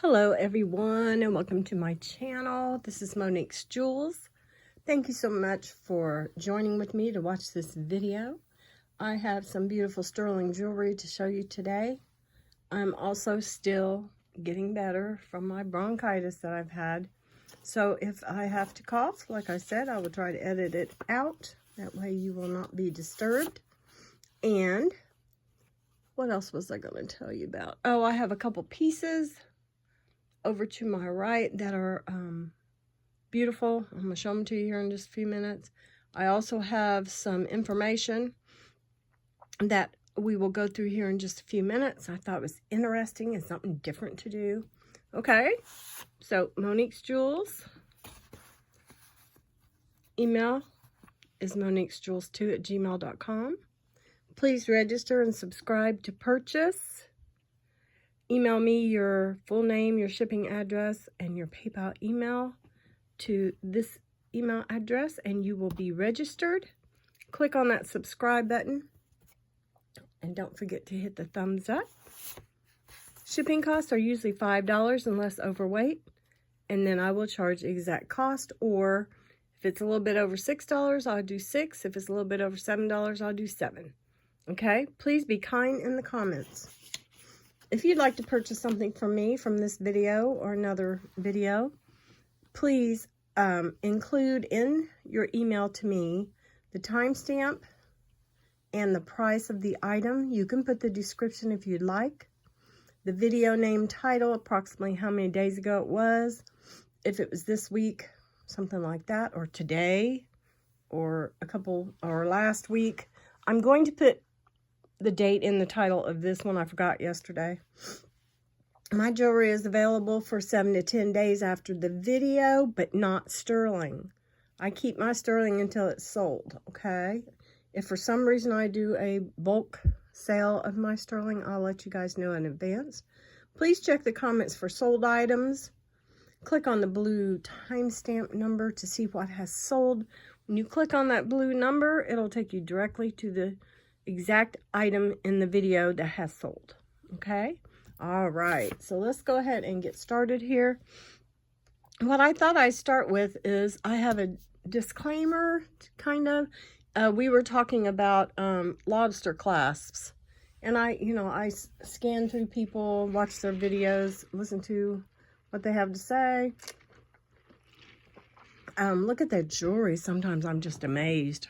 Hello everyone and welcome to my channel. This is Monique's Jewels. Thank you so much for joining with me to watch this video. I have some beautiful sterling jewelry to show you today. I'm also still getting better from my bronchitis that I've had. So if I have to cough, like I said, I will try to edit it out. That way you will not be disturbed. And what else was I going to tell you about? Oh, I have a couple pieces over to my right that are beautiful. I'm going to show them to you here in just a few minutes. I also have some information that we will go through here in just a few minutes. I thought it was interesting and something different to do. Okay, so Monique's Jewels. Email is moniquesjewels2@gmail.com. Please register and subscribe to purchase. Email me your full name, your shipping address, and your PayPal email to this email address, and you will be registered. Click on that subscribe button, and don't forget to hit the thumbs up. Shipping costs are usually $5 unless overweight, and then I will charge the exact cost, or if it's a little bit over $6, I'll do $6. If it's a little bit over $7, I'll do $7. Okay? Please be kind in the comments. If you'd like to purchase something from me from this video or another video, please include in your email to me the timestamp and the price of the item. You can put the description if you'd like. The video name, title, approximately how many days ago it was. If it was this week, something like that, or today, or last week. I'm going to put the date in the title of this one. I forgot yesterday. My jewelry is available for 7 to 10 days after the video, but not sterling. I keep my sterling until it's sold, okay? If for some reason I do a bulk sale of my sterling, I'll let you guys know in advance. Please check the comments for sold items. Click on the blue timestamp number to see what has sold. When you click on that blue number, it'll take you directly to the exact item in the video that has sold. Okay? All right. So let's go ahead and get started here. What I thought I'd start with is I have a disclaimer, kind of. We were talking about lobster clasps. And I scan through people, watch their videos, listen to what they have to say. Look at their jewelry. Sometimes I'm just amazed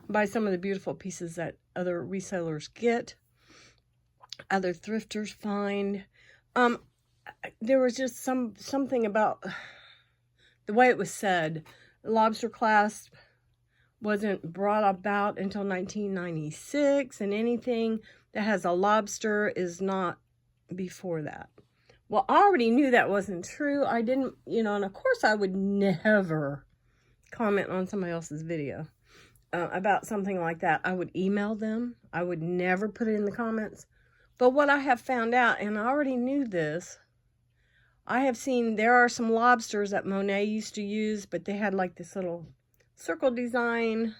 by some of the beautiful pieces that other resellers get, other thrifters find. There was just something about the way it was said. The lobster clasp wasn't brought about until 1996, and anything that has a lobster is not before that. Well, I already knew that wasn't true. I didn't, and of course I would never comment on somebody else's video about something like that. I would email them. I would never put it in the comments. But what I have found out, and I already knew this, I have seen there are some lobsters that Monet used to use, but they had like this little circle design,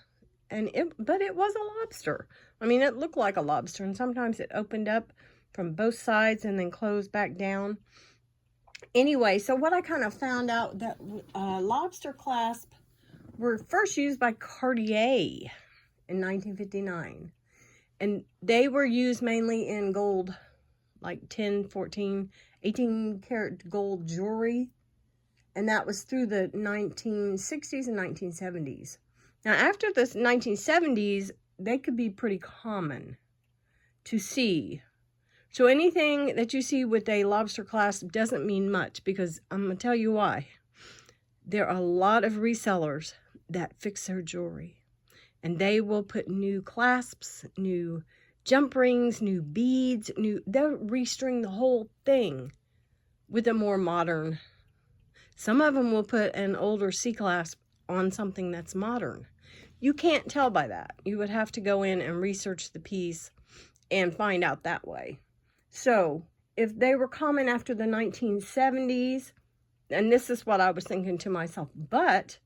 but it was a lobster. I mean, it looked like a lobster, and sometimes it opened up from both sides and then closed back down. Anyway, so what I kind of found out that lobster clasp were first used by Cartier in 1959. And they were used mainly in gold, like 10, 14, 18 karat gold jewelry. And that was through the 1960s and 1970s. Now, after the 1970s, they could be pretty common to see. So anything that you see with a lobster clasp doesn't mean much, because I'm going to tell you why. There are a lot of resellers that fix their jewelry, and they will put new clasps, new jump rings, new beads, they'll restring the whole thing with a more modern. Some of them will put an older C-clasp on something that's modern. You can't tell by that. You would have to go in and research the piece and find out that way. So if they were common after the 1970s, and this is what I was thinking to myself, but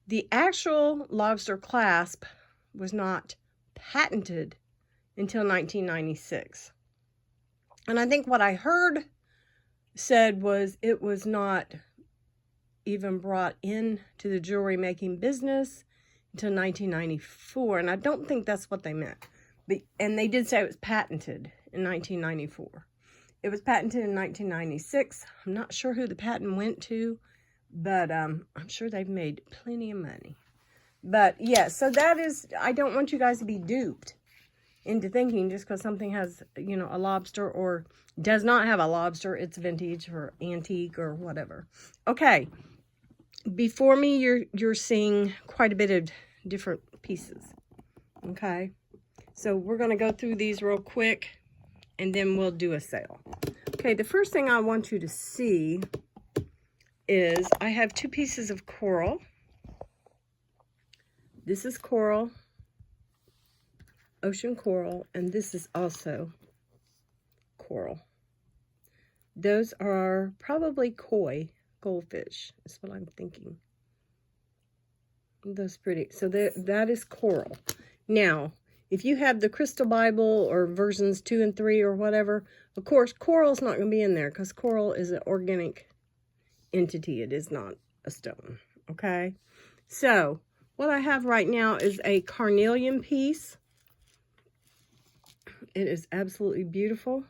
the actual lobster clasp was not patented until 1996. And I think what I heard said was it was not even brought in to the jewelry making business until 1994, and I don't think that's what they meant. And they did say it was patented in 1994. It was patented in 1996. I'm not sure who the patent went to, but I'm sure they've made plenty of money. But yeah, so that is, I don't want you guys to be duped into thinking just because something has, you know, a lobster or does not have a lobster, it's vintage or antique or whatever. Okay, before me, you're seeing quite a bit of different pieces. Okay, so we're going to go through these real quick and then we'll do a sale. Okay, the first thing I want you to see is I have two pieces of coral. This is coral, ocean coral, and this is also coral. Those are probably koi goldfish, is what I'm thinking. Those pretty. So that is coral. Now, if you have the Crystal Bible or versions 2 and 3 or whatever, of course, coral's not going to be in there because coral is an organic entity. It is not a stone. Okay? So, what I have right now is a carnelian piece. It is absolutely beautiful.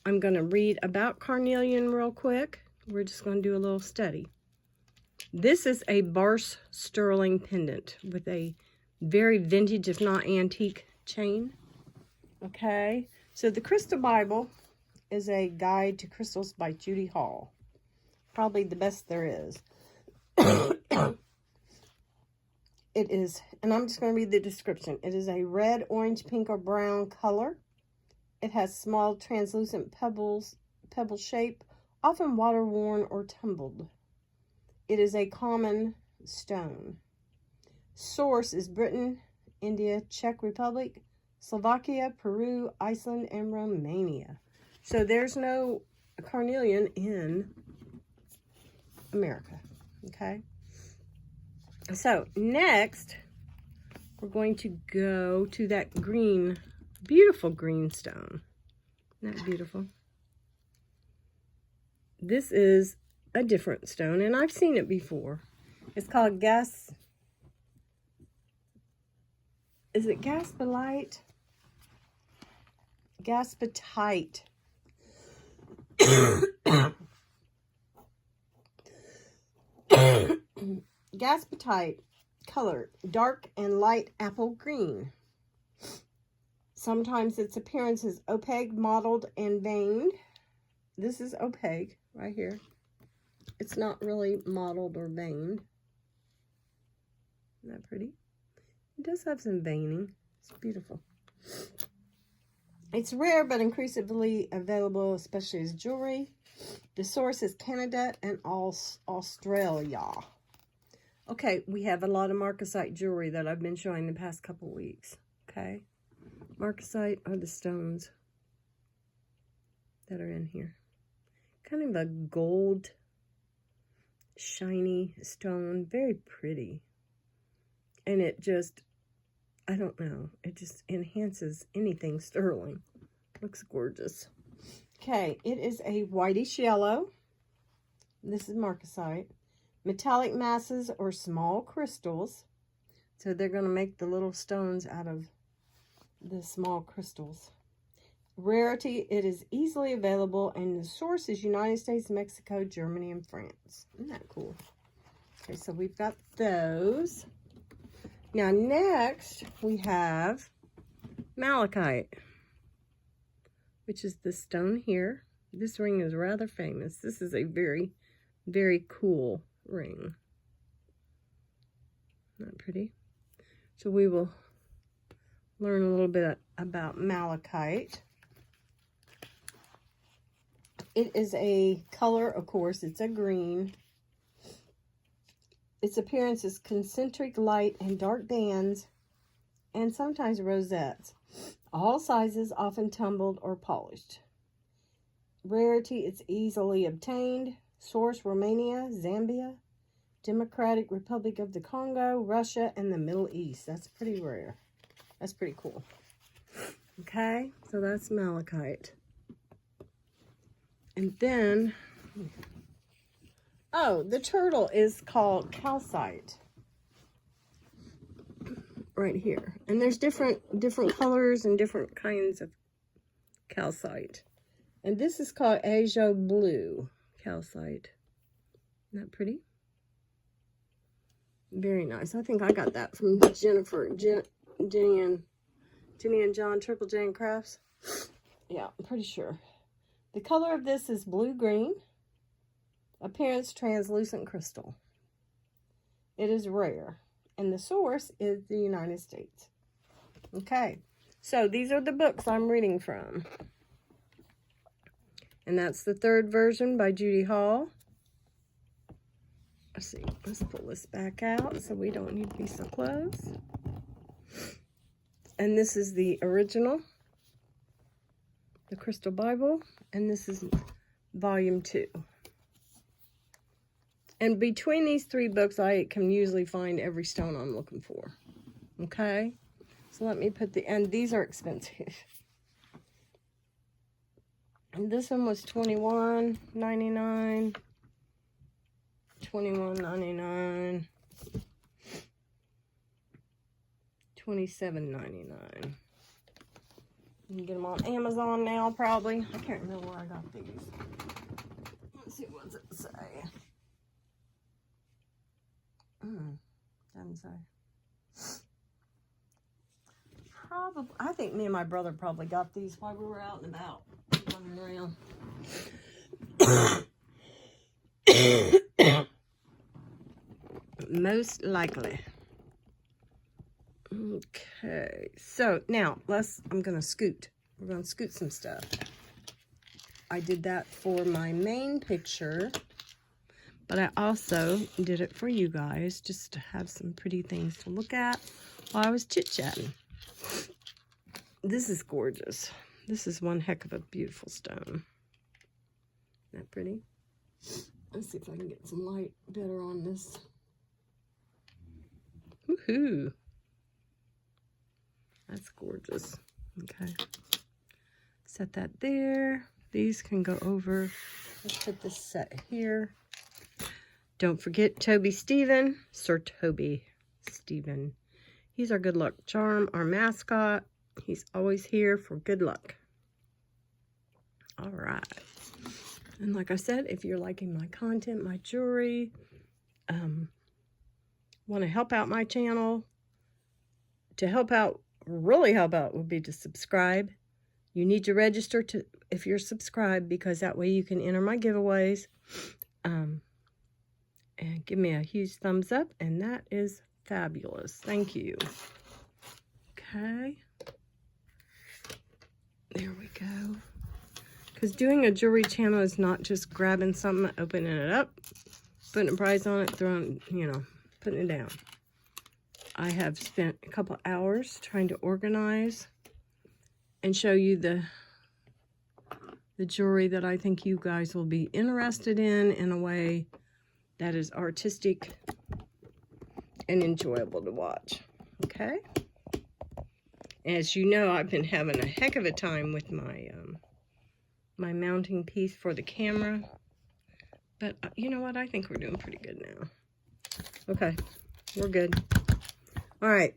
I'm going to read about carnelian real quick. We're just going to do a little study. This is a Barse sterling pendant with a very vintage, if not antique, chain. Okay, so the Crystal Bible is a guide to crystals by Judy Hall. Probably the best there is. It is, and I'm just going to read the description. It is a red, orange, pink, or brown color. It has small, translucent pebble shape, often water-worn or tumbled. It is a common stone. Source is Britain, India, Czech Republic, Slovakia, Peru, Iceland, and Romania. So there's no carnelian in America, okay? So next, we're going to go to that green, beautiful green stone. Isn't that beautiful? This is a different stone, and I've seen it before. It's called is it gaspilite? Gaspatite. Gaspatite, color dark and light apple green. Sometimes its appearance is opaque, mottled, and veined. This is opaque right here. It's not really mottled or veined. Isn't that pretty? It does have some veining. It's beautiful. It's rare but increasingly available, especially as jewelry. The source is Canada and Australia. Okay, we have a lot of marcasite jewelry that I've been showing the past couple weeks. Okay, marcasite are the stones that are in here. Kind of a gold, shiny stone, very pretty. And it just, I don't know, it just enhances anything sterling. Looks gorgeous. Okay, it is a whitish yellow. This is marcasite. Metallic masses or small crystals. So they're going to make the little stones out of the small crystals. Rarity, it is easily available, and the source is United States, Mexico, Germany, and France. Isn't that cool? Okay, so we've got those. Now next we have malachite, which is the stone here. This ring is rather famous. This is a very, very cool ring. Not pretty. So we will learn a little bit about malachite. It is a color, of course, it's a green. Its appearance is concentric light and dark bands, and sometimes rosettes. All sizes, often tumbled or polished. Rarity, it's easily obtained. Source, Romania, Zambia, Democratic Republic of the Congo, Russia, and the Middle East. That's pretty rare. That's pretty cool. Okay, so that's malachite. And then, oh, the turtle is called calcite. Right here. And there's different colors and different kinds of calcite. And this is called Azo Blue calcite. Isn't that pretty? Very nice. I think I got that from Jenny and John, Triple J and Crafts. Yeah, I'm pretty sure. The color of this is blue-green. Appearance, translucent crystal. It is rare. And the source is the United States. Okay. So these are the books I'm reading from. And that's the third version by Judy Hall. Let's see. Let's pull this back out so we don't need to be so close. And this is the original, the Crystal Bible. And this is volume 2. And between these 3 books, I can usually find every stone I'm looking for. Okay? So let me put and these are expensive. And this one was $21.99. $21.99. $27.99. You can get them on Amazon now, probably. I can't remember where I got these. Let's see, what does it say? Doesn't say. Probably, I think me and my brother probably got these while we were out and about, running around. Most likely. Okay, so now I'm gonna scoot. We're gonna scoot some stuff. I did that for my main picture, but I also did it for you guys just to have some pretty things to look at while I was chit-chatting. This is gorgeous. This is one heck of a beautiful stone. Isn't that pretty? Let's see if I can get some light better on this. Woohoo! That's gorgeous. Okay. Set that there. These can go over. Let's put this set here. Don't forget Toby Stephen, Sir Toby Stephen. He's our good luck charm, our mascot. He's always here for good luck. All right. And like I said, if you're liking my content, my jewelry, want to help out my channel, really help out would be to subscribe. You need to register if you're subscribed, because that way you can enter my giveaways. And give me a huge thumbs up, and that is fabulous. Thank you. Okay. There we go. Because doing a jewelry channel is not just grabbing something, opening it up, putting a price on it, throwing, putting it down. I have spent a couple hours trying to organize and show you the jewelry that I think you guys will be interested in a way that is artistic and enjoyable to watch. Okay? As you know, I've been having a heck of a time with my my mounting piece for the camera. But you know what? I think we're doing pretty good now. Okay, we're good. All right.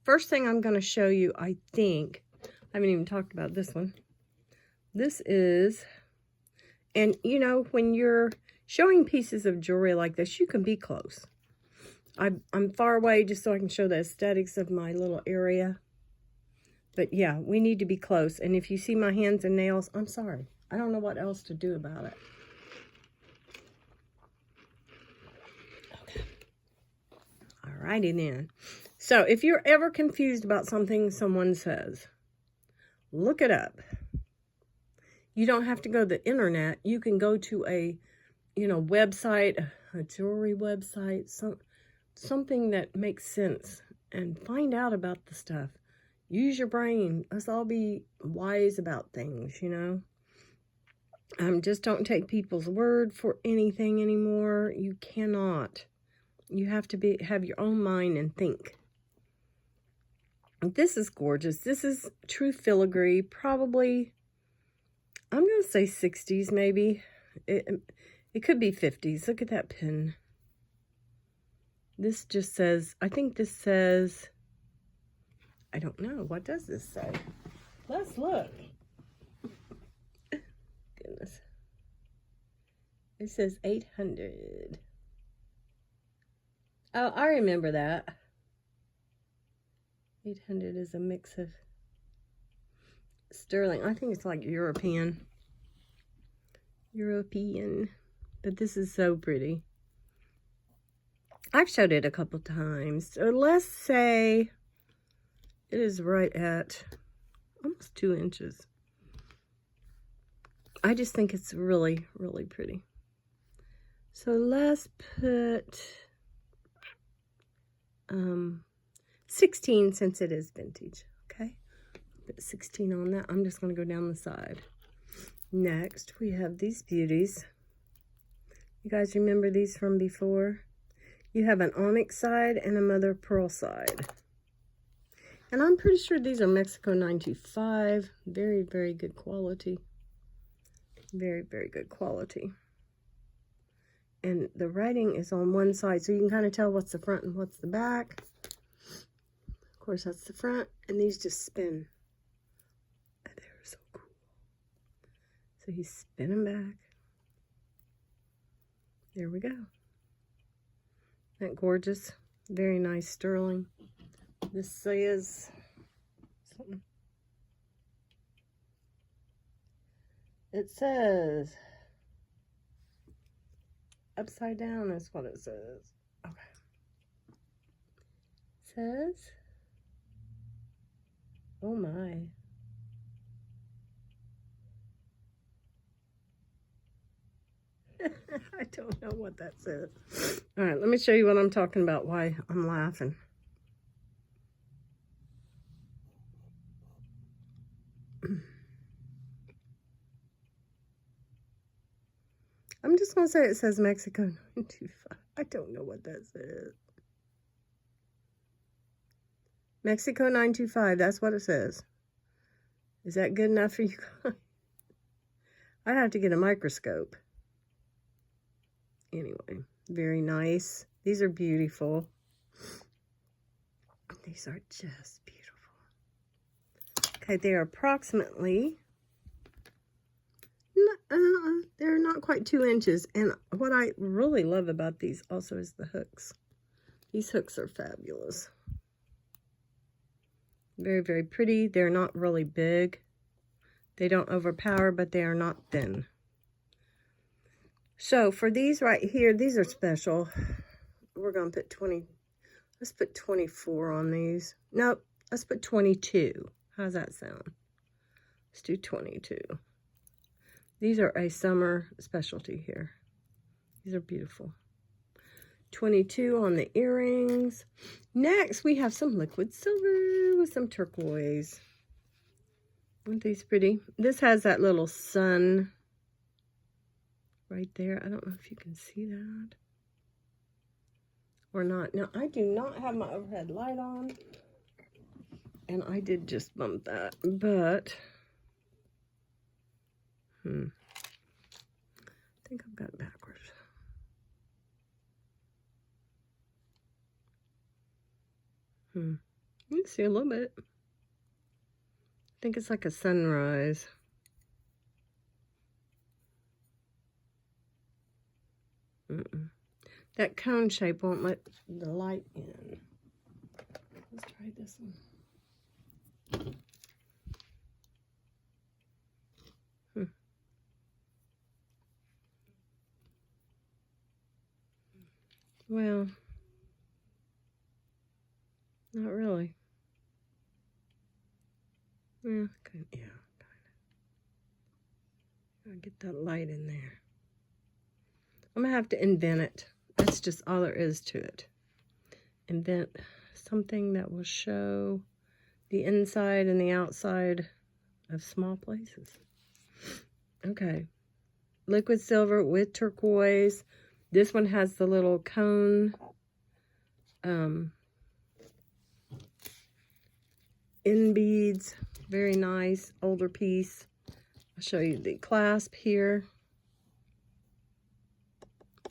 First thing I'm going to show you, I think, I haven't even talked about this one. This is, and when you're showing pieces of jewelry like this, you can be close. I'm far away just so I can show the aesthetics of my little area. But yeah, we need to be close. And if you see my hands and nails, I'm sorry. I don't know what else to do about it. Okay. Alrighty then. So if you're ever confused about something someone says, look it up. You don't have to go to the internet. You can go to a, website, a jewelry website, something that makes sense, and find out about the stuff. Use your brain. Let's all be wise about things, Just don't take people's word for anything anymore. You cannot. You have to have your own mind and think. This is gorgeous. This is true filigree, probably I'm going to say 60s maybe. It could be 50s. Look at that pin. This just says, I think this says, I don't know. What does this say? Let's look. Goodness. It says 800. Oh, I remember that. 800 is a mix of sterling. I think it's like European. But this is so pretty. I've showed it a couple times. So let's say it is right at almost 2 inches. I just think it's really, really pretty. So let's put 16 since it is vintage. Okay, put 16 on that. I'm just going to go down the side. Next, we have these beauties. You guys remember these from before? You have an onyx side and a mother of pearl side. And I'm pretty sure these are Mexico 925. Very, very good quality. Very, very good quality. And the writing is on one side, so you can kind of tell what's the front and what's the back. Of course, that's the front, and these just spin. They're so cool. So he's spinning back. There we go. Isn't that gorgeous? Very nice sterling. This says something. It says upside down is what it says. Okay. It says, oh my. I don't know what that says. All right, let me show you what I'm talking about, why I'm laughing. I'm just going to say it says Mexico 925. I don't know what that says. Mexico 925, that's what it says. Is that good enough for you guys? I'd have to get a microscope. Anyway, very nice. These are beautiful. These are just beautiful. Okay, they are approximately, they're not quite 2 inches. And what I really love about these also is the hooks. These hooks are fabulous. Very, very pretty. They're not really big. They don't overpower, but they are not thin. So for these right here, these are special. We're going to put 20. Let's put 24 on these. Nope, let's put 22. How's that sound? Let's do 22. These are a summer specialty here. These are beautiful. 22 on the earrings. Next, we have some liquid silver with some turquoise. Aren't these pretty? This has that little sun right there. I don't know if you can see that or not. Now, I do not have my overhead light on, and I did just bump that, but I think I've got it backwards. You can see a little bit. I think it's like a sunrise. That cone shape won't let the light in. Let's try this one. Well, not really. Yeah, kind of. Gotta get that light in there. I'm gonna have to invent it. That's just all there is to it. Invent something that will show the inside and the outside of small places. Okay. Liquid silver with turquoise. This one has the little cone in beads. Very nice. Older piece. I'll show you the clasp here.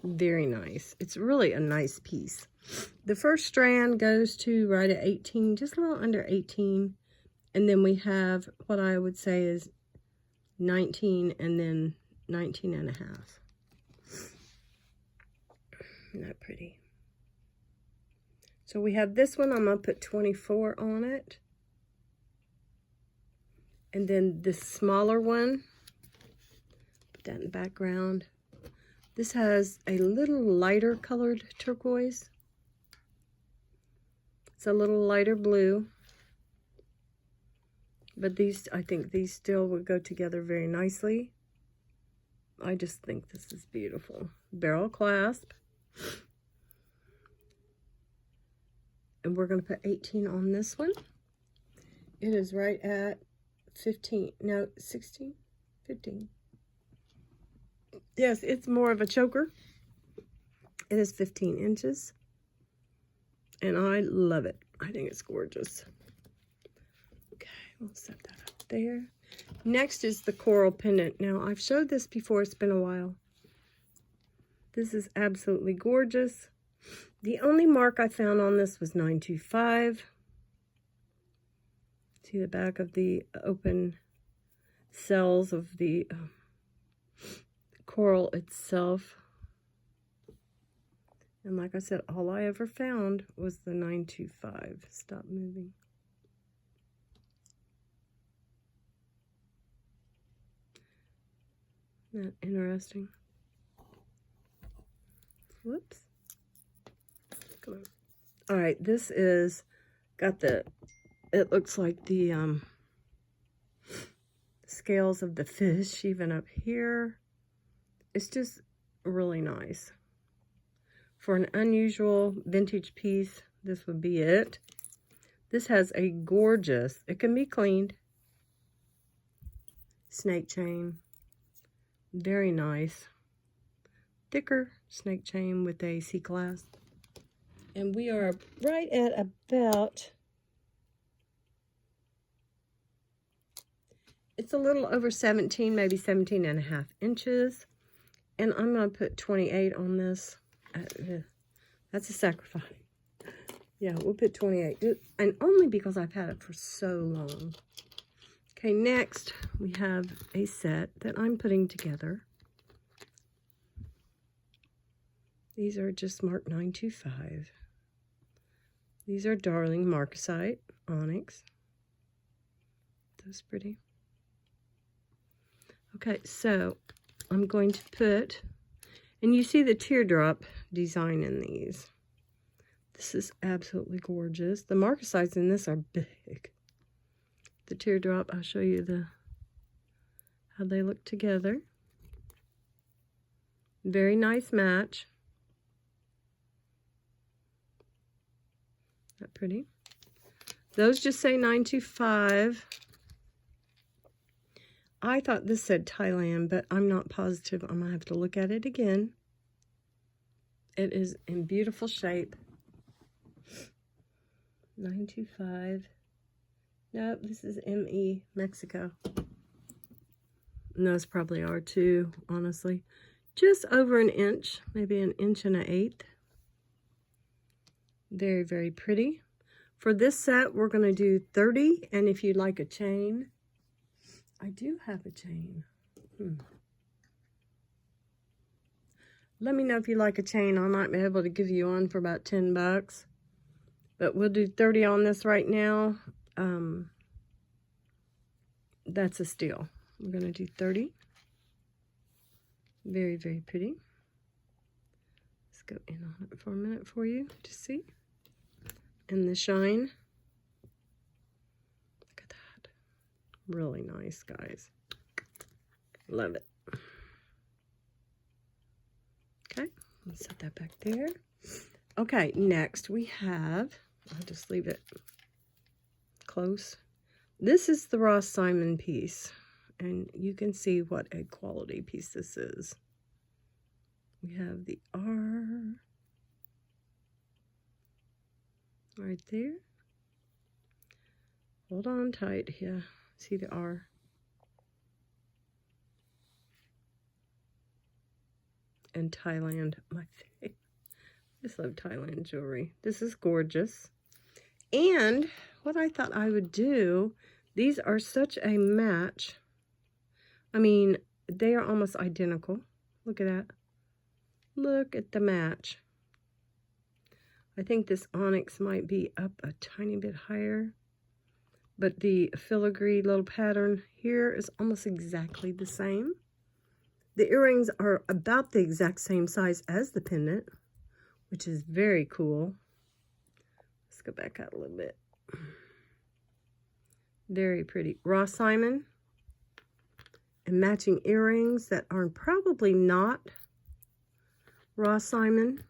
Very nice. It's really a nice piece. The first strand goes to right at 18, just a little under 18. And then we have what I would say is 19 and then 19 and a half. Isn't that pretty? So we have this one, I'm going to put 24 on it. And then this smaller one, put that in the background. This has a little lighter colored turquoise. It's a little lighter blue. But these, I think these still would go together very nicely. I just think this is beautiful. Barrel clasp. And we're going to put 18 on this one. It is right at 15, no, 16, 15. Yes, it's more of a choker. It is 15 inches. And I love it. I think it's gorgeous. Okay, we'll set that up there. Next is the coral pendant. Now, I've showed this before. It's been a while. This is absolutely gorgeous. The only mark I found on this was 925. See the back of the open cells of the coral itself. And like I said, all I ever found was the 925. Stop moving. Isn't that interesting? Whoops. Come on. All right, this is got the, it looks like the scales of the fish even up here. It's just really nice. For an unusual vintage piece, this would be it. This has a gorgeous, it can be cleaned, snake chain. Very nice. Thicker snake chain with a C-clasp. And we are right at about, it's a little over 17, maybe 17 and a half inches. And I'm going to put 28 on this. That's a sacrifice. Yeah, we'll put 28. And only because I've had it for so long. Okay, next we have a set that I'm putting together. These are just marked 925. These are Darling Marcasite Onyx. That's pretty. Okay, so I'm going to put, and you see the teardrop design in these. This is absolutely gorgeous. The Marcasites in this are big. The teardrop, I'll show you how they look together. Very nice match. Not pretty. Those just say 925. I thought this said Thailand, but I'm not positive. I'm going to have to look at it again. It is in beautiful shape. 925. Nope, this is ME, Mexico. And those probably are too, honestly. Just over an inch, maybe an inch and an eighth. Very, very pretty. For this set, we're going to do 30. And if you'd like a chain, I do have a chain. Let me know if you like a chain. I might be able to give you one for about 10 bucks. But we'll do 30 on this right now. That's a steal. We're going to do 30. Very, very pretty. Let's go in on it for a minute for you to see. And the shine. Look at that. Really nice, guys. Love it. Okay, let's set that back there. Okay, next we have, I'll just leave it close. This is the Ross Simon piece, and you can see what a quality piece this is. We have the R right there. Hold on tight here. See the R. and Thailand. My favorite. I just love Thailand jewelry. This is gorgeous. And what I thought I would do, these are such a match. I mean, they are almost identical. Look at that. Look at the match. I think this onyx might be up a tiny bit higher. But the filigree little pattern here is almost exactly the same. The earrings are about the exact same size as the pendant, which is very cool. Let's go back out a little bit. Very pretty. Raw Simon. And matching earrings that are probably not Raw Simon.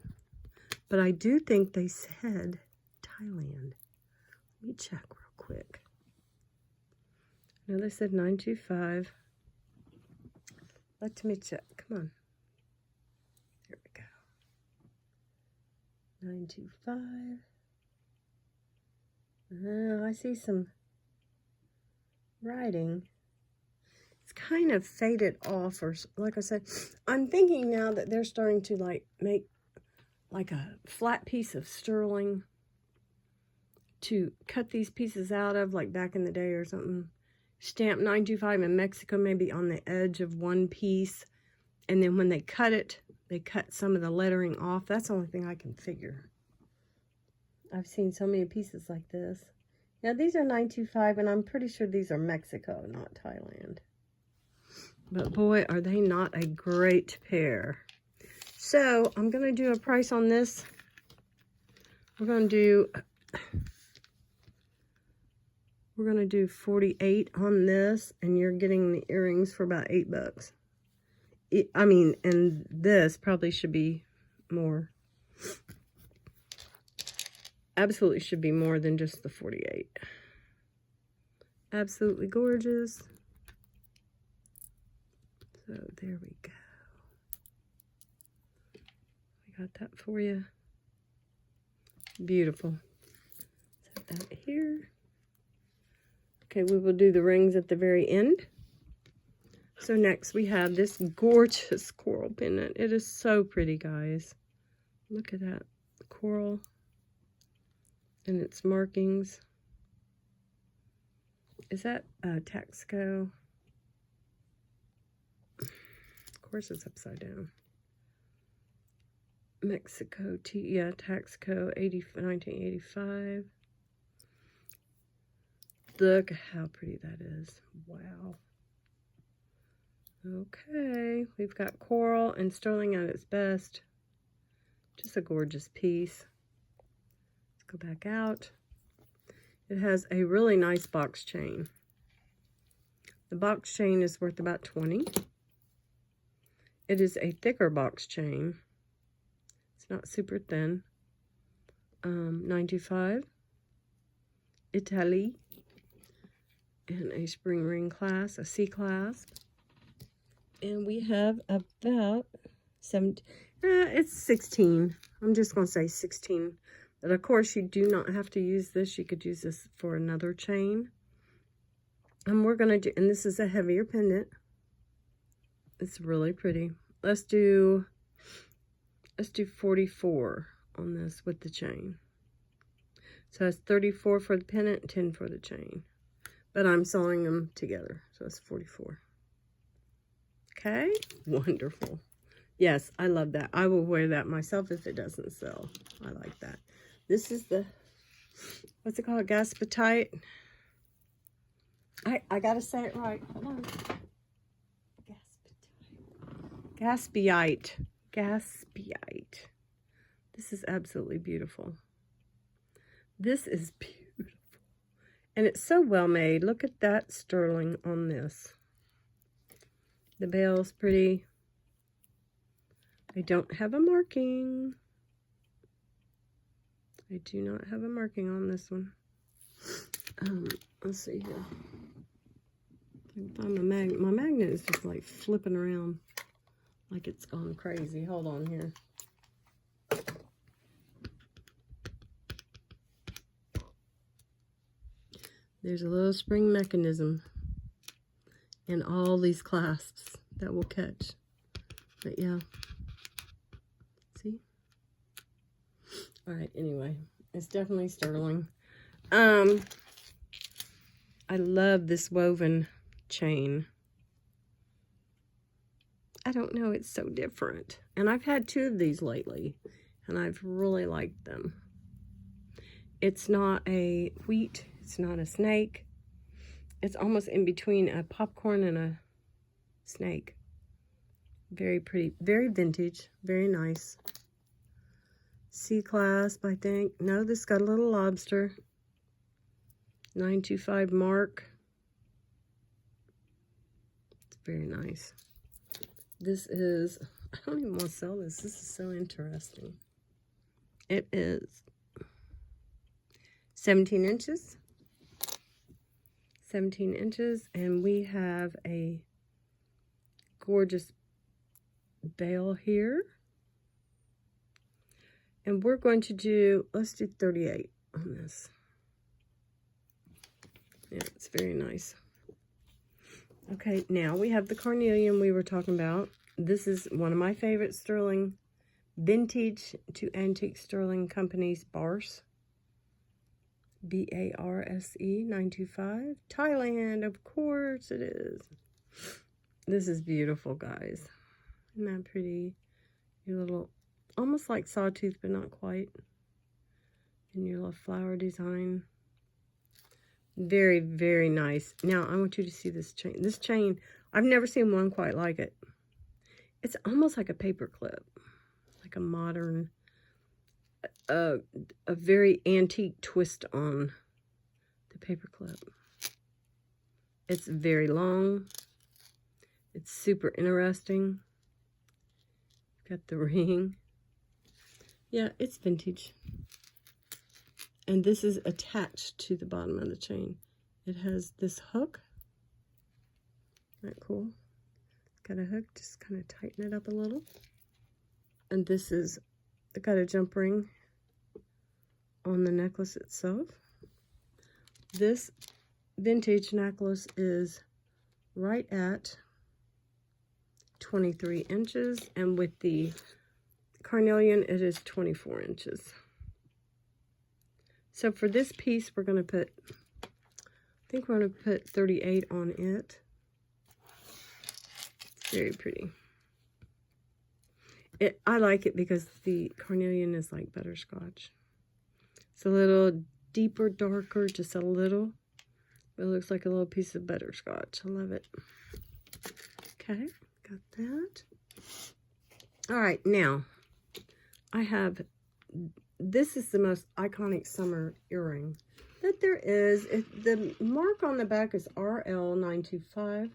But I do think they said Thailand. Let me check real quick. No, they said 925. Let me check. Come on. There we go. 925. I see some writing. It's kind of faded off, or like I said, I'm thinking now that they're starting to like make like a flat piece of sterling to cut these pieces out of, like back in the day or something. Stamp 925 in Mexico, maybe on the edge of one piece. And then when they cut it, they cut some of the lettering off. That's the only thing I can figure. I've seen so many pieces like this. Now, these are 925, and I'm pretty sure these are Mexico, not Thailand. But boy, are they not a great pair. So, I'm going to do a price on this. We're going to do 48 on this, and you're getting the earrings for about $8. I mean, and this probably should be more. Absolutely should be more than just the 48. Absolutely gorgeous. So there we go. We got that for you. Beautiful. Set that here. Okay, we will do the rings at the very end. So next we have this gorgeous coral pendant. It is so pretty, guys. Look at that coral and its markings. Is that Taxco? Of course it's upside down. Mexico, yeah, Taxco, 1985. Look at how pretty that is. Wow. Okay, we've got coral and sterling at its best. Just a gorgeous piece. Let's go back out. It has a really nice box chain. The box chain is worth about $20. It is a thicker box chain. It's not super thin. 925. Italy. And a spring ring clasp, a C clasp. And we have about 17, it's 16. I'm just going to say 16. But of course, you do not have to use this. You could use this for another chain. And we're going to do, and this is a heavier pendant. It's really pretty. Let's do 44 on this with the chain. So it's 34 for the pendant and 10 for the chain. But I'm sewing them together, so it's 44. Okay, wonderful. Yes, I love that. I will wear that myself if it doesn't sell. I like that. This is the, what's it called? Gaspatite. I gotta say it right. Hold on. Gaspatite. Gaspiite. This is absolutely beautiful. This is beautiful. And it's so well made. Look at that sterling on this. The bail's pretty. I don't have a marking. I do not have a marking on this one. Let's see here. I can find my magnet. My magnet is just like flipping around like it's gone crazy. Hold on here. There's a little spring mechanism in all these clasps that will catch. But yeah, All right, anyway, it's definitely sterling. I love this woven chain. I don't know, it's so different. And I've had 2 of these lately, and I've really liked them. It's not a wheat, it's not a snake. It's almost in between a popcorn and a snake. Very pretty, very vintage, very nice. C-clasp, I think. No, this got a little lobster. 925 mark. It's very nice. This is, I don't even want to sell this. This is so interesting. It is 17 inches. 17 inches, and we have a gorgeous bail here. And we're going to do, let's do 38 on this. Yeah, it's very nice. Okay, now we have the carnelian we were talking about. This is one of my favorite sterling, vintage to antique sterling companies, Barse. B-A-R-S-E 925. Thailand, of course it is. This is beautiful, guys. Isn't that pretty? Your little, almost like sawtooth, but not quite. And your little flower design. Very, very nice. Now, I want you to see this chain. This chain, I've never seen one quite like it. It's almost like a paper clip. Like a modern, a very antique twist on the paper clip. It's very long. It's super interesting. Got the ring. Yeah, it's vintage. And this is attached to the bottom of the chain. It has this hook. Isn't that cool? Got a hook, just kind of tighten it up a little. And this is, got a jump ring on the necklace itself. This vintage necklace is right at 23 inches, and with the carnelian, it is 24 inches. So for this piece, we're going to put, I think we're going to put 38 on it. It's very pretty. I like it because the carnelian is like butterscotch. It's a little deeper, darker, just a little. But it looks like a little piece of butterscotch. I love it. Okay, got that. All right, now I have, this is the most iconic summer earring that there is. The mark on the back is RL925.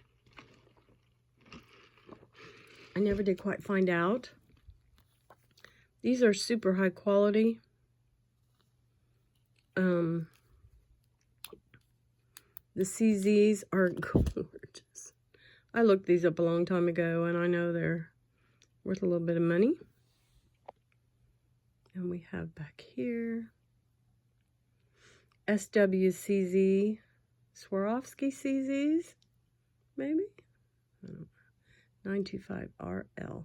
I never did quite find out. These are super high quality. The CZs are gorgeous. I looked these up a long time ago, and I know they're worth a little bit of money. And we have back here SWCZ, Swarovski CZs, maybe? I don't know. 925RL.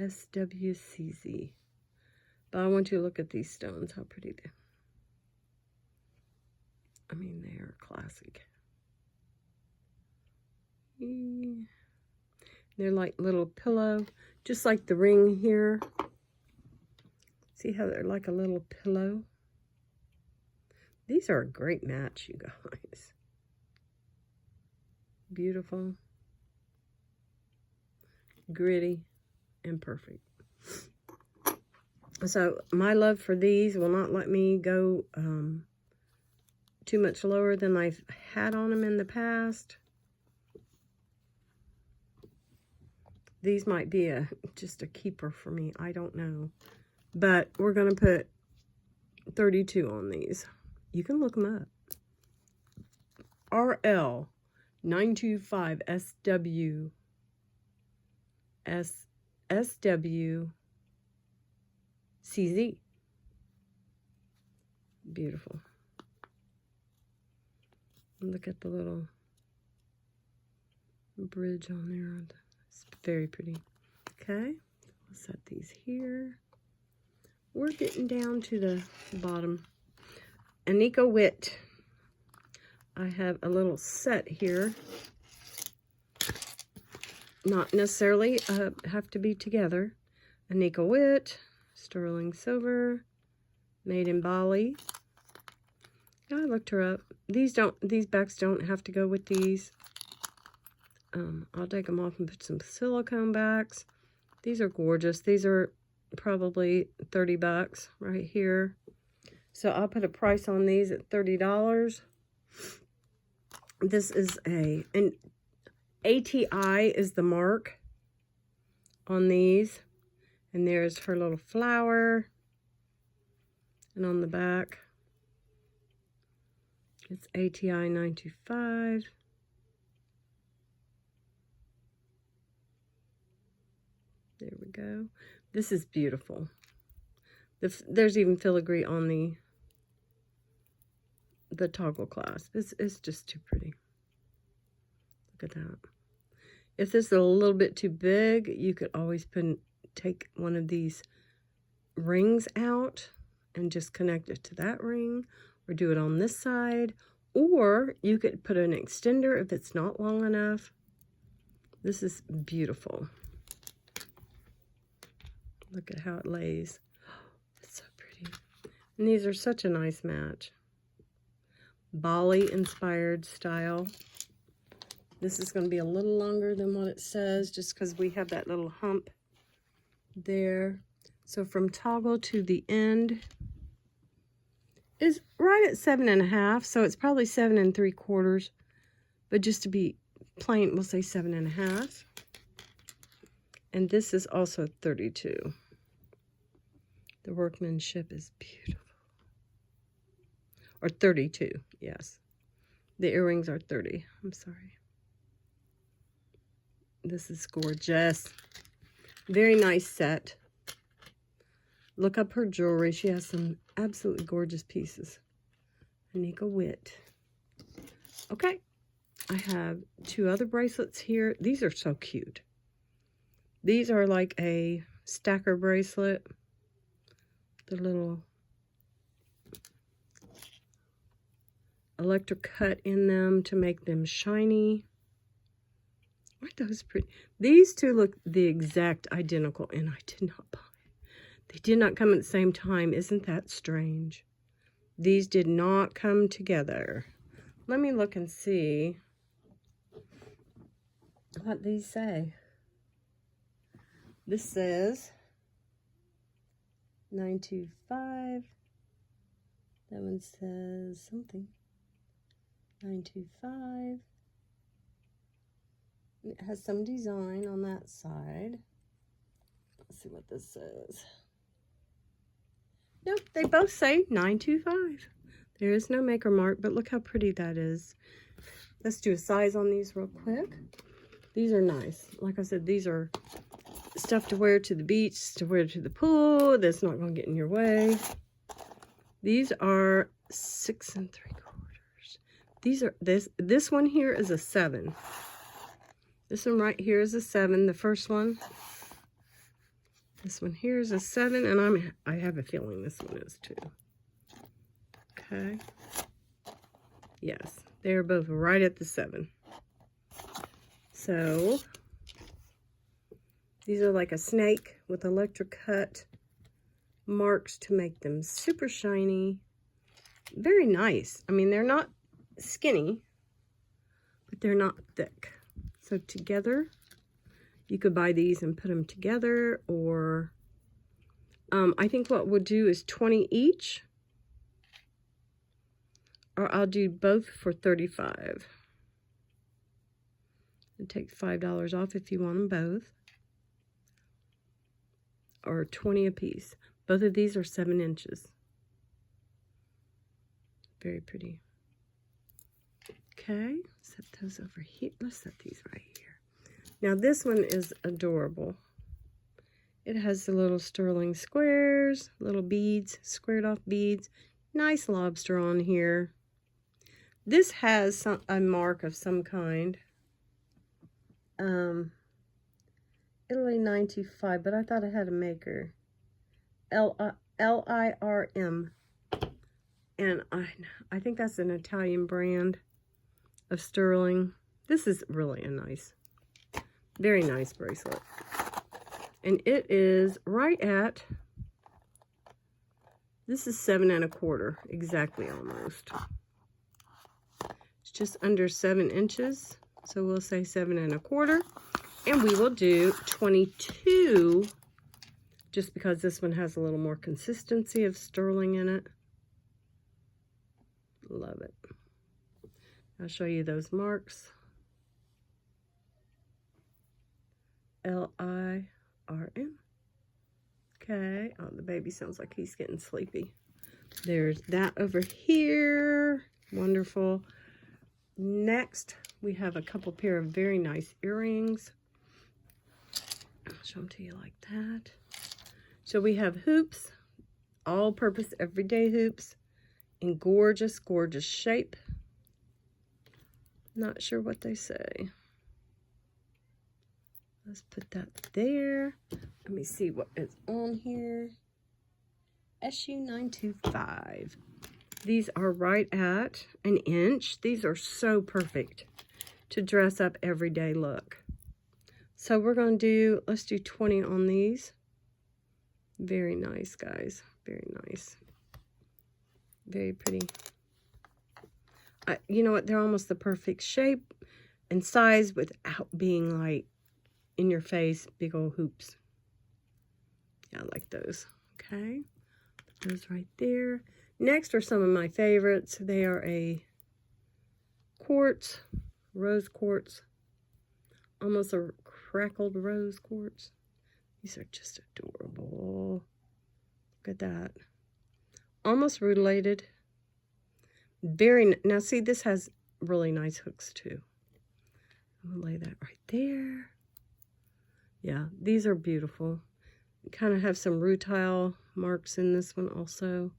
SWCZ. But I want you to look at these stones, how pretty they are. I mean, they are classic. They're like little pillow, just like the ring here. See how they're like a little pillow? These are a great match, you guys. Beautiful, gritty, and perfect. So my love for these will not let me go too much lower than I've had on them in the past. These might be just a keeper for me. I don't know. But we're going to put 32 on these. You can look them up. RL 925 SW CZ. Beautiful. Look at the little bridge on there. It's very pretty. Okay, we'll set these here. we're getting down to the bottom. Anika Wit. I have a little set here. Not necessarily have to be together. Anika Wit, sterling silver, made in Bali. Yeah, I looked her up. These backs don't have to go with these. I'll take them off and put some silicone backs. These are gorgeous. These are probably 30 bucks right here. So I'll put a price on these at $30. This is an ATI is the mark on these. And there's her little flower. And on the back, it's ATI 925. There we go. This is beautiful. There's even filigree on the toggle clasp. This is just too pretty. Look at that. If this is a little bit too big, you could always take one of these rings out and just connect it to that ring, or do it on this side, or you could put an extender if it's not long enough. This is beautiful. Look at how it lays. It's so pretty. And these are such a nice match. Bali inspired style. This is going to be a little longer than what it says, just because we have that little hump there. So from toggle to the end is right at 7.5. So it's probably 7 3/4. But just to be plain, we'll say 7.5. And this is also 32. The workmanship is beautiful. Or 32, yes. The earrings are 30. I'm sorry. This is gorgeous. Very nice set. Look up her jewelry. She has some absolutely gorgeous pieces. Anika Wit. Okay. I have 2 other bracelets here. These are so cute. These are like a stacker bracelet. The little electric cut in them to make them shiny. Aren't those pretty? These 2 look the exact identical, and I did not buy it. They did not come at the same time. Isn't that strange? These did not come together. Let me look and see what these say. This says 925. That one says something. 925. It has some design on that side. Let's see what this says. Nope, they both say 925. There is no maker mark, but look how pretty that is. Let's do a size on these real quick. These are nice. Like I said, these are stuff to wear to the beach, to wear to the pool. That's not going to get in your way. These are 6 3/4. These are, this one here is a 7. This one right here is a 7. The first one. This one here is a 7, and I have a feeling this one is too. Okay. Yes, they are both right at the 7. So these are like a snake with electric cut marks to make them super shiny. Very nice. I mean, they're not skinny, but they're not thick. So together, you could buy these and put them together, or I think what we'll do is 20 each, or I'll do both for 35. And take $5 off if you want them both, or 20 a piece. Both of these are 7 inches. Very pretty. Okay, set those over here. Let's set these right here. Now this one is adorable. It has the little sterling squares, little beads, squared off beads. Nice lobster on here. This has a mark of some kind. Italy 925, but I thought I had a maker. L-I-R-M. And I think that's an Italian brand of sterling. This is really a nice, very nice bracelet. And it is right at, this is 7 1/4, exactly almost. It's just under 7 inches. So we'll say 7 1/4. And we will do 22, just because this one has a little more consistency of sterling in it. Love it. I'll show you those marks. L-I-R-M. Okay. Oh, the baby sounds like he's getting sleepy. There's that over here. Wonderful. Next, we have a couple pair of very nice earrings. I'll show them to you like that. So we have hoops, all-purpose everyday hoops in gorgeous, gorgeous shape. Not sure what they say. Let's put that there. Let me see what is on here. SU925. These are right at 1 inch. These are so perfect to dress up everyday look. So we're going to do, let's do 20 on these. Very nice, guys. Very nice. Very pretty. You know what? They're almost the perfect shape and size without being like in your face, big old hoops. Yeah, I like those. Okay. Put those right there. Next are some of my favorites. They are a quartz, rose quartz. Almost a crackled rose quartz. These are just adorable. Look at that. Almost rutilated. Very, now see, this has really nice hooks too. I'm gonna lay that right there. Yeah, these are beautiful. Kind of have some rutile marks in this one also.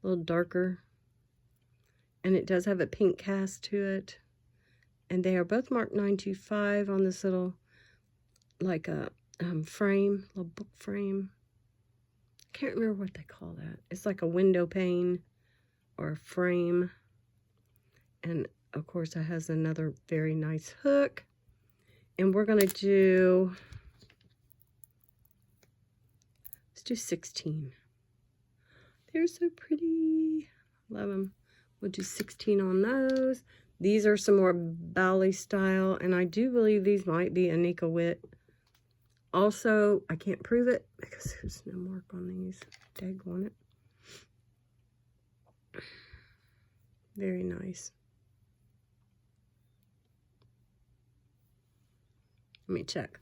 A little darker. And it does have a pink cast to it. And they are both marked 925 on this little, like a frame, little book frame. Can't remember what they call that. It's like a window pane or a frame. And of course it has another very nice hook. And we're gonna do, let's do 16. They're so pretty. Love them. We'll do 16 on those. These are some more ballet style, and I do believe these might be Anika Witt. Also, I can't prove it because there's no mark on these. Tag on it. Very nice. Let me check.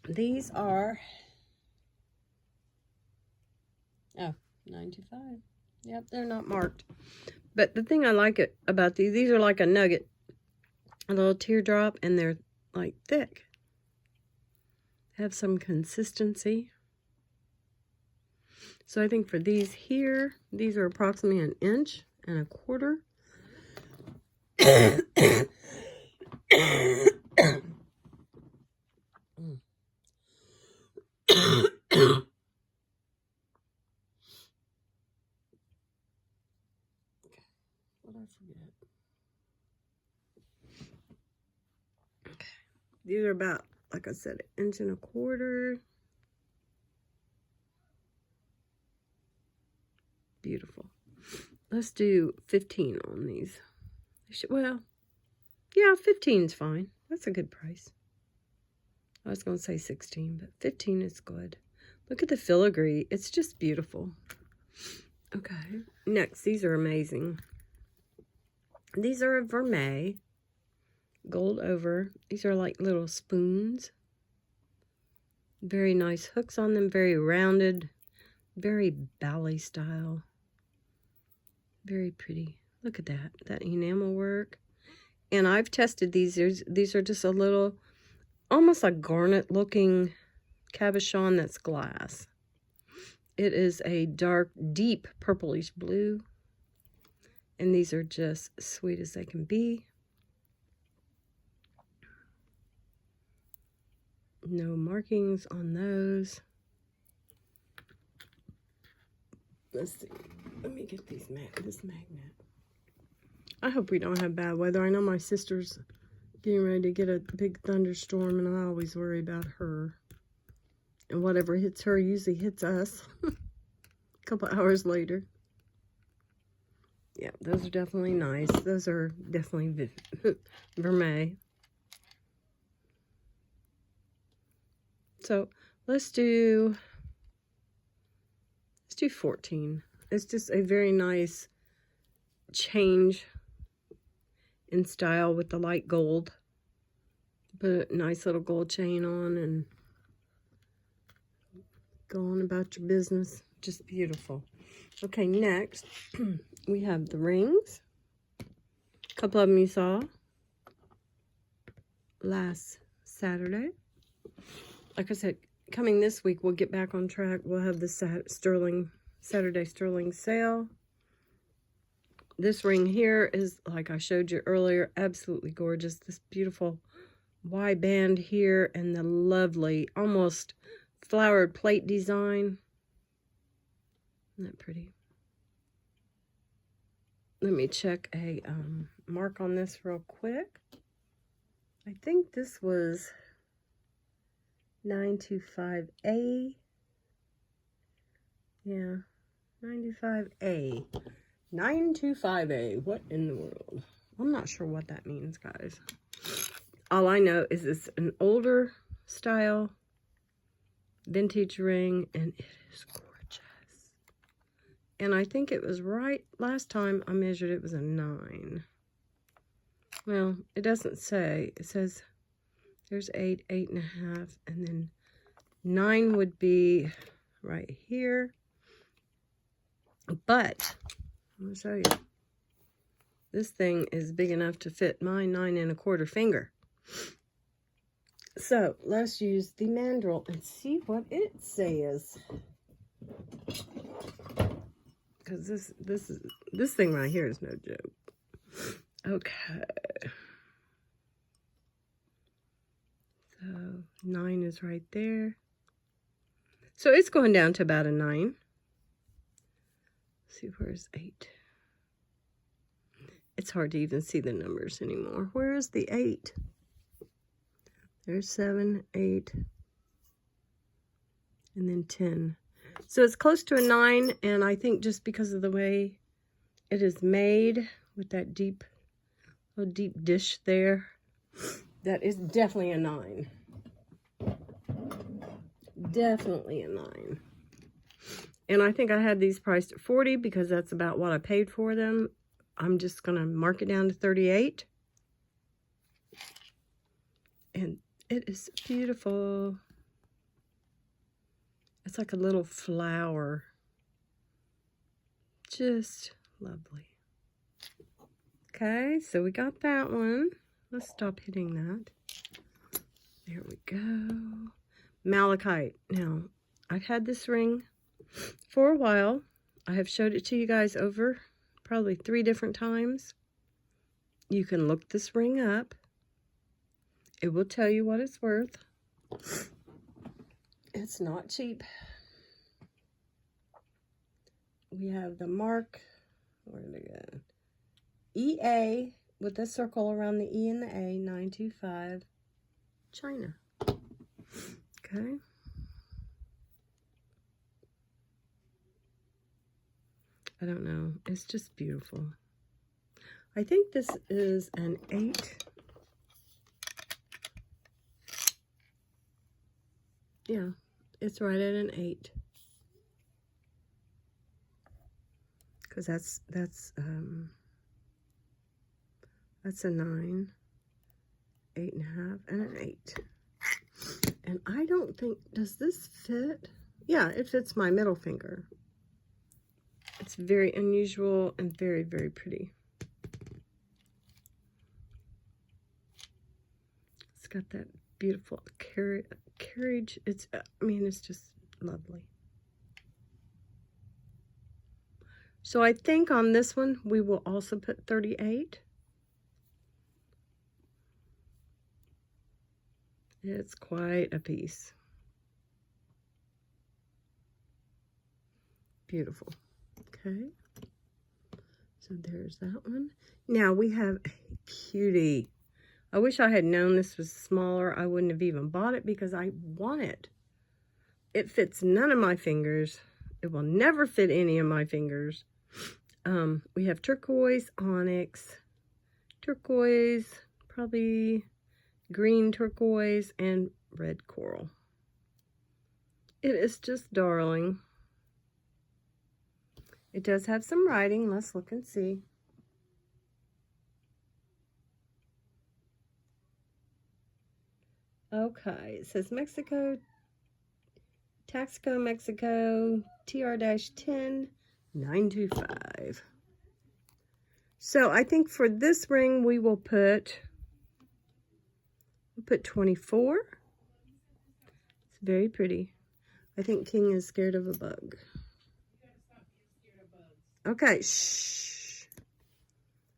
These are, oh, 925. Yep, they're not marked. But the thing I like about these are like a nugget. A little teardrop, and they're like thick. Have some consistency. So I think for these here, these are approximately 1 1/4 inches. What did I forget? Okay. These are about, like I said, 1 1/4 inches. Beautiful. Let's do 15 on these. Well, yeah, 15 is fine. That's a good price. I was going to say 16, but 15 is good. Look at the filigree. It's just beautiful. Okay. Next, these are amazing. These are a vermeil. Gold over. These are like little spoons. Very nice hooks on them. Very rounded. Very ballet style. Very pretty. Look at that. That enamel work. And I've tested these. These are just a little, almost like garnet looking cabochon that's glass. It is a dark, deep purplish blue. And these are just sweet as they can be. No markings on those. Let's see. Let me get this magnet. I hope we don't have bad weather. I know my sister's getting ready to get a big thunderstorm, and I always worry about her. And whatever hits her usually hits us a couple hours later. Yeah, those are definitely nice. Those are definitely vermeil. So let's do 14. It's just a very nice change in style with the light gold. Put a nice little gold chain on and go on about your business. Just beautiful. Okay, next we have the rings. A couple of them you saw last Saturday. Like I said, coming this week, we'll get back on track. We'll have the Saturday sterling sale. This ring here is, like I showed you earlier, absolutely gorgeous. This beautiful Y band here and the lovely, almost flowered plate design. Isn't that pretty? Let me check a mark on this real quick. I think this was 925A. Yeah, 95A. 925A. What in the world? I'm not sure what that means, guys. All I know is it's an older style vintage ring, and it is gorgeous. And I think it was right last time I measured it was a 9. Well, it doesn't say. It says there's 8, 8.5, and then 9 would be right here. But I'm gonna show you. This thing is big enough to fit my 9 1/4 finger. So let's use the mandrel and see what it says. Because this thing right here is no joke. Okay. So 9 is right there. So it's going down to about a 9. Let's see, where's 8? It's hard to even see the numbers anymore. Where is the 8? There's 7, 8, and then 10. So it's close to a 9, and I think just because of the way it is made with that little deep dish there, that is definitely a 9. Definitely a 9. And I think I had these priced at 40 because that's about what I paid for them. I'm just going to mark it down to 38. And it is beautiful. It's like a little flower. Just lovely. Okay, so we got that one. Let's stop hitting that. There we go. Malachite. Now, I've had this ring for a while. I have showed it to you guys over probably 3 different times. You can look this ring up. It will tell you what it's worth. It's not cheap. We have the mark, where did it go? EA with a circle around the E and the A, 925, China. Okay. I don't know. It's just beautiful. I think this is an 8. Yeah, it's right at an 8. Because that's a 9, 8.5, and an 8. And I don't think, does this fit? Yeah, it fits my middle finger. It's very unusual and very, very pretty. It's got that beautiful carriage. It's, I mean, it's just lovely. So I think on this one, we will also put 38. It's quite a piece. Beautiful. Okay. So there's that one. Now we have a cutie. I wish I had known this was smaller. I wouldn't have even bought it because I want it. It fits none of my fingers. It will never fit any of my fingers. We have turquoise, onyx, turquoise, probably green turquoise, and red coral. It is just darling. It does have some writing. Let's look and see. Okay, it says Mexico, Taxco, Mexico, TR-10, 925. So I think for this ring we will put 24. It's very pretty. I think King is scared of a bug. Okay, shh.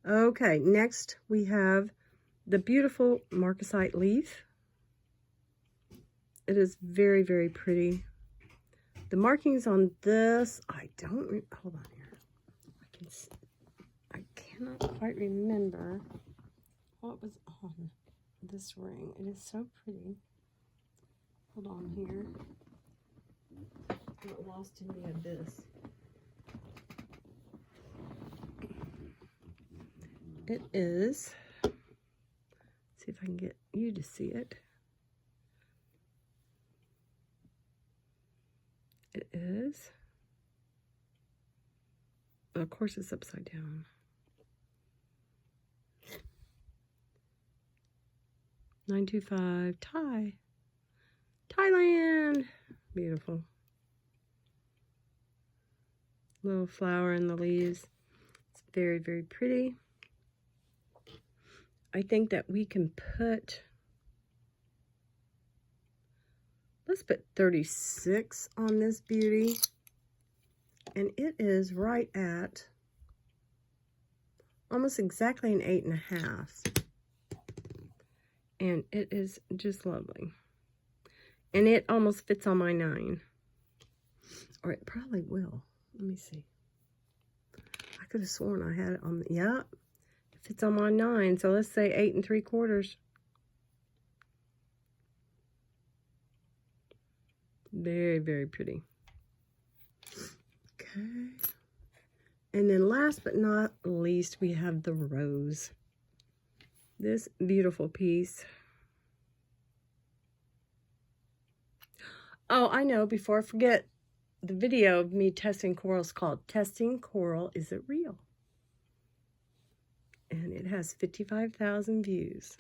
Okay, next we have the beautiful marcasite leaf. It is very, very pretty. The markings on this, hold on here. I cannot quite remember what was on this ring. It is so pretty. Hold on here. Got lost in the abyss. It is, let's see if I can get you to see it. It is, of course it's upside down. 925 Thailand. Beautiful. Little flower in the leaves. It's very, very pretty. I think that we can put, let's put 36 on this beauty. And it is right at almost exactly an 8.5. And it is just lovely. And it almost fits on my 9. Or it probably will. Let me see. I could have sworn I had it on the, yeah. It fits on my 9. So let's say 8 3/4. Very, very pretty. Okay. And then last but not least, we have the rose. This beautiful piece. Oh, I know, before I forget, the video of me testing coral is called Testing Coral, Is It Real? And it has 55,000 views.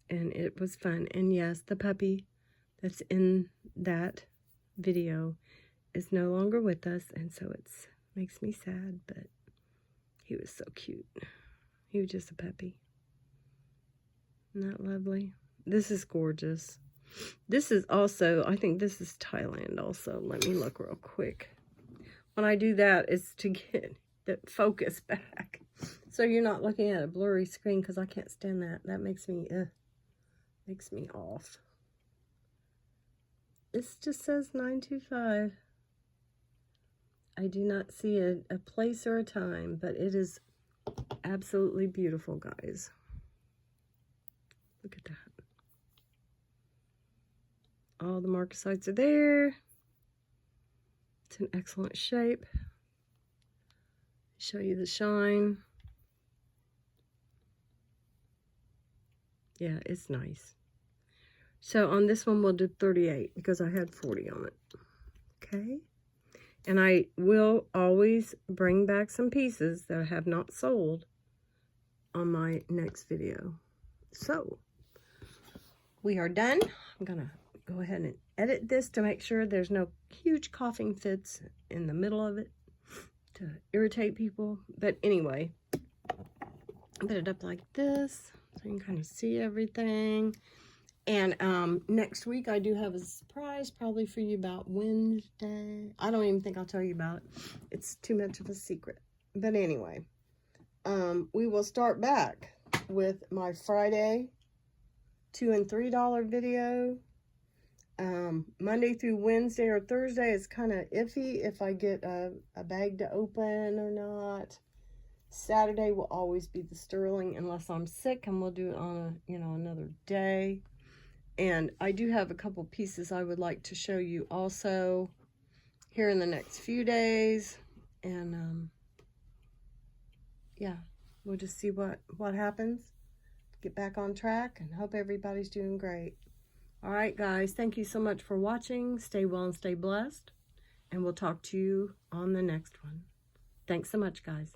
And it was fun. And yes, the puppy that's in that video is no longer with us, and so it makes me sad, but he was so cute. He was just a puppy. Isn't that lovely? This is gorgeous. This is also, I think this is Thailand also. Let me look real quick. When I do that, it's to get the focus back. So you're not looking at a blurry screen, because I can't stand that. That makes me off. This just says 925. I do not see a place or a time, but it is absolutely beautiful, guys. Look at that. All the marcasites are there. It's in excellent shape. Show you the shine. Yeah, it's nice. So on this one, we'll do 38 because I had 40 on it. Okay. And I will always bring back some pieces that I have not sold on my next video. So we are done. I'm going to go ahead and edit this to make sure there's no huge coughing fits in the middle of it to irritate people. But anyway, put it up like this so you can kind of see everything. And next week I do have a surprise probably for you about Wednesday. I don't even think I'll tell you about it. It's too much of a secret. But anyway, we will start back with my Friday $2 and $3 video. Monday through Wednesday or Thursday is kind of iffy if I get a bag to open or not. Saturday will always be the sterling unless I'm sick, and we'll do it on another day. And I do have a couple pieces I would like to show you also here in the next few days. And yeah, we'll just see what happens. Get back on track and hope everybody's doing great. All right, guys, thank you so much for watching. Stay well and stay blessed. And we'll talk to you on the next one. Thanks so much, guys.